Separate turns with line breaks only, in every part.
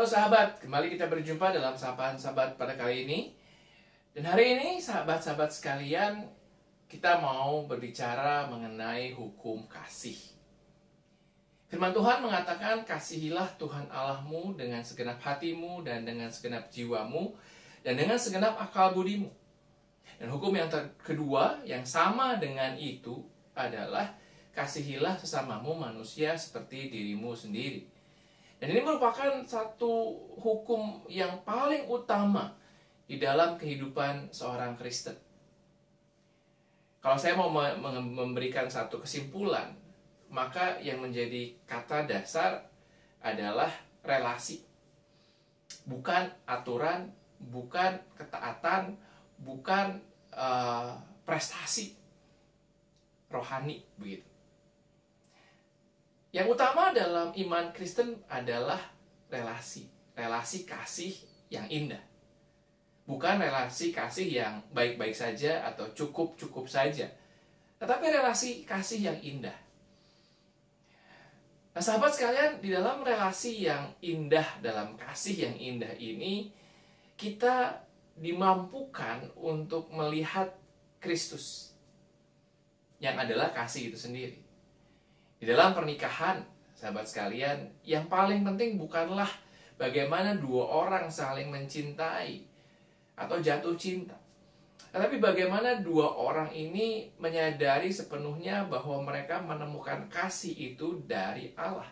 Halo sahabat, kembali kita berjumpa dalam Sapaan Sahabat pada kali ini. Dan hari ini sahabat-sahabat sekalian, kita mau berbicara mengenai hukum kasih. Firman Tuhan mengatakan, kasihilah Tuhan Allahmu dengan segenap hatimu dan dengan segenap jiwamu dan dengan segenap akal budimu. Dan hukum yang kedua yang sama dengan itu adalah kasihilah sesamamu manusia seperti dirimu sendiri. Dan ini merupakan satu hukum yang paling utama di dalam kehidupan seorang Kristen. Kalau saya mau memberikan satu kesimpulan, maka yang menjadi kata dasar adalah relasi. Bukan aturan, bukan ketaatan, bukan prestasi rohani begitu. Yang utama dalam iman Kristen adalah relasi. Relasi kasih yang indah. Bukan relasi kasih yang baik-baik saja atau cukup-cukup saja. Tetapi relasi kasih yang indah. Nah sahabat sekalian, di dalam relasi yang indah, dalam kasih yang indah ini, kita dimampukan untuk melihat Kristus. Yang adalah kasih itu sendiri. Di dalam pernikahan, sahabat sekalian, yang paling penting bukanlah bagaimana dua orang saling mencintai atau jatuh cinta. Tetapi bagaimana dua orang ini menyadari sepenuhnya bahwa mereka menemukan kasih itu dari Allah.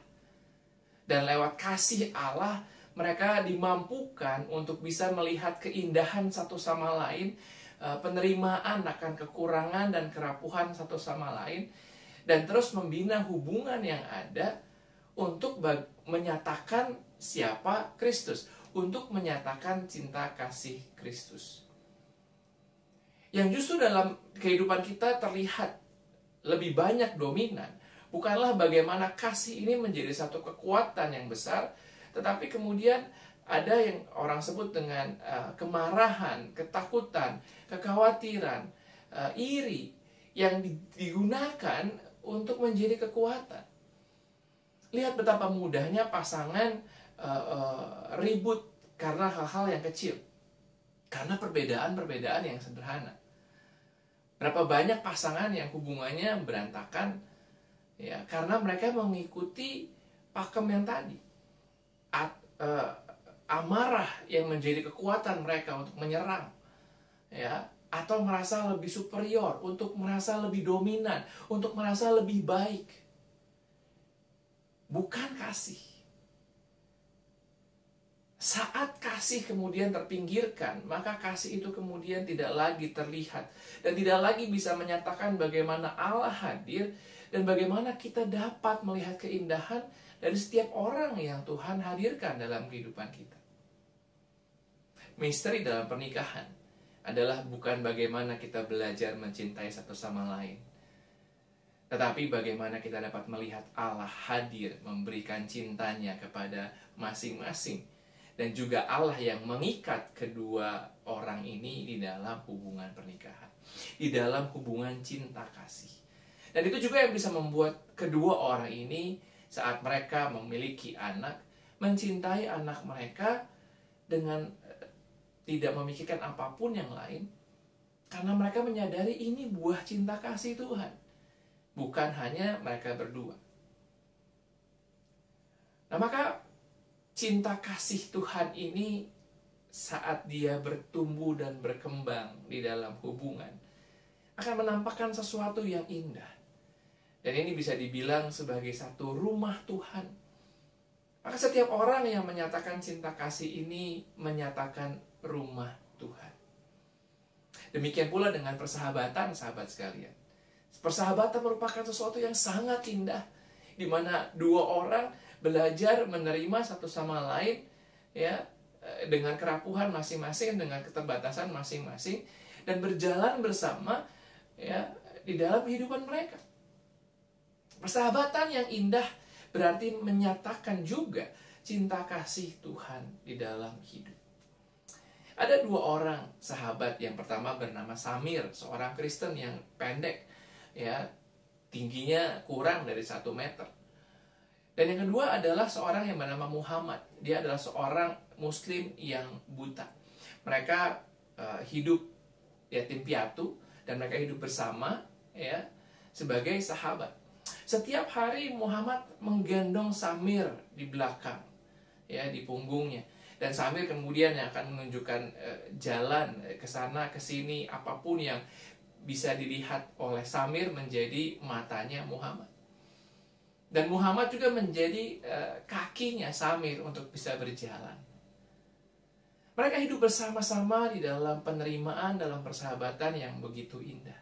Dan lewat kasih Allah, mereka dimampukan untuk bisa melihat keindahan satu sama lain, penerimaan akan kekurangan dan kerapuhan satu sama lain, dan terus membina hubungan yang ada untuk menyatakan siapa Kristus, untuk menyatakan cinta kasih Kristus. Yang justru dalam kehidupan kita terlihat lebih banyak dominan, bukanlah bagaimana kasih ini menjadi satu kekuatan yang besar, tetapi kemudian ada yang orang sebut dengan kemarahan, ketakutan, kekhawatiran, iri, yang digunakan untuk menjadi kekuatan. Lihat betapa mudahnya pasangan ribut karena hal-hal yang kecil, karena perbedaan-perbedaan yang sederhana. Berapa banyak pasangan yang hubungannya berantakan ya karena mereka mengikuti pakem yang tadi. Amarah yang menjadi kekuatan mereka untuk menyerang, ya, atau merasa lebih superior, untuk merasa lebih dominan, untuk merasa lebih baik. Bukan kasih. Saat kasih kemudian terpinggirkan, maka kasih itu kemudian tidak lagi terlihat. Dan tidak lagi bisa menyatakan bagaimana Allah hadir, dan bagaimana kita dapat melihat keindahan dari setiap orang yang Tuhan hadirkan dalam kehidupan kita. Misteri dalam pernikahan adalah bukan bagaimana kita belajar mencintai satu sama lain, tetapi bagaimana kita dapat melihat Allah hadir memberikan cintanya kepada masing-masing, dan juga Allah yang mengikat kedua orang ini di dalam hubungan pernikahan, di dalam hubungan cinta kasih. Dan itu juga yang bisa membuat kedua orang ini saat mereka memiliki anak, mencintai anak mereka dengan tidak memikirkan apapun yang lain, karena mereka menyadari ini buah cinta kasih Tuhan, bukan hanya mereka berdua. Nah maka cinta kasih Tuhan ini saat dia bertumbuh dan berkembang di dalam hubungan akan menampakkan sesuatu yang indah. Dan ini bisa dibilang sebagai satu rumah Tuhan. Maka setiap orang yang menyatakan cinta kasih ini menyatakan rumah Tuhan. Demikian pula dengan persahabatan, sahabat sekalian. Persahabatan merupakan sesuatu yang sangat indah, di mana dua orang belajar menerima satu sama lain, ya, dengan kerapuhan masing-masing, dengan keterbatasan masing-masing, dan berjalan bersama, ya, di dalam kehidupan mereka. Persahabatan yang indah berarti menyatakan juga cinta kasih Tuhan di dalam hidup. Ada dua orang sahabat. Yang pertama bernama Samir, seorang Kristen yang pendek, ya, tingginya kurang dari 1 meter. Dan yang kedua adalah seorang yang bernama Muhammad. Dia adalah seorang Muslim yang buta. Mereka hidup yatim piatu dan mereka hidup bersama ya sebagai sahabat. Setiap hari Muhammad menggendong Samir di belakang, ya di punggungnya. Dan Samir kemudian yang akan menunjukkan jalan ke sana ke sini, apapun yang bisa dilihat oleh Samir menjadi matanya Muhammad. Dan Muhammad juga menjadi kakinya Samir untuk bisa berjalan. Mereka hidup bersama-sama di dalam penerimaan, dalam persahabatan yang begitu indah.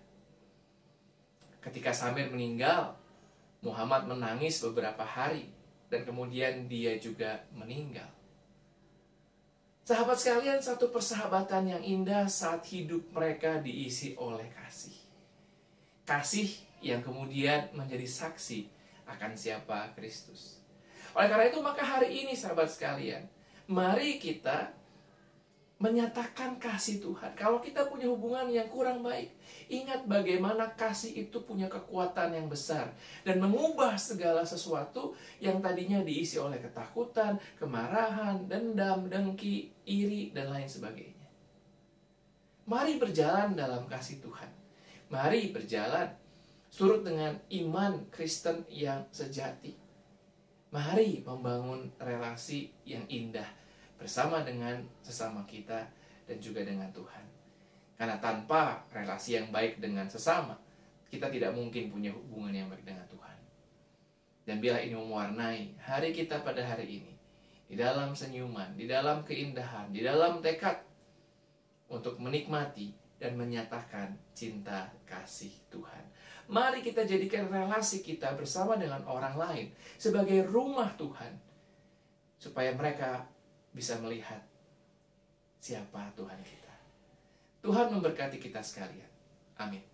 Ketika Samir meninggal, Muhammad menangis beberapa hari, dan kemudian dia juga meninggal. Sahabat sekalian, satu persahabatan yang indah saat hidup mereka diisi oleh kasih. Kasih yang kemudian menjadi saksi akan siapa Kristus. Oleh karena itu, maka hari ini sahabat sekalian, mari kita menyatakan kasih Tuhan. Kalau kita punya hubungan yang kurang baik, ingat bagaimana kasih itu punya kekuatan yang besar dan mengubah segala sesuatu yang tadinya diisi oleh ketakutan, kemarahan, dendam, dengki, iri, dan lain sebagainya. Mari berjalan dalam kasih Tuhan. Mari berjalan surut dengan iman Kristen yang sejati. Mari membangun relasi yang indah bersama dengan sesama kita dan juga dengan Tuhan. Karena tanpa relasi yang baik dengan sesama, kita tidak mungkin punya hubungan yang baik dengan Tuhan. Dan bila ini mewarnai hari kita pada hari ini, di dalam senyuman, di dalam keindahan, di dalam tekad untuk menikmati dan menyatakan cinta kasih Tuhan. Mari kita jadikan relasi kita bersama dengan orang lain sebagai rumah Tuhan, supaya mereka bisa melihat siapa Tuhan kita. Tuhan memberkati kita sekalian. Amin.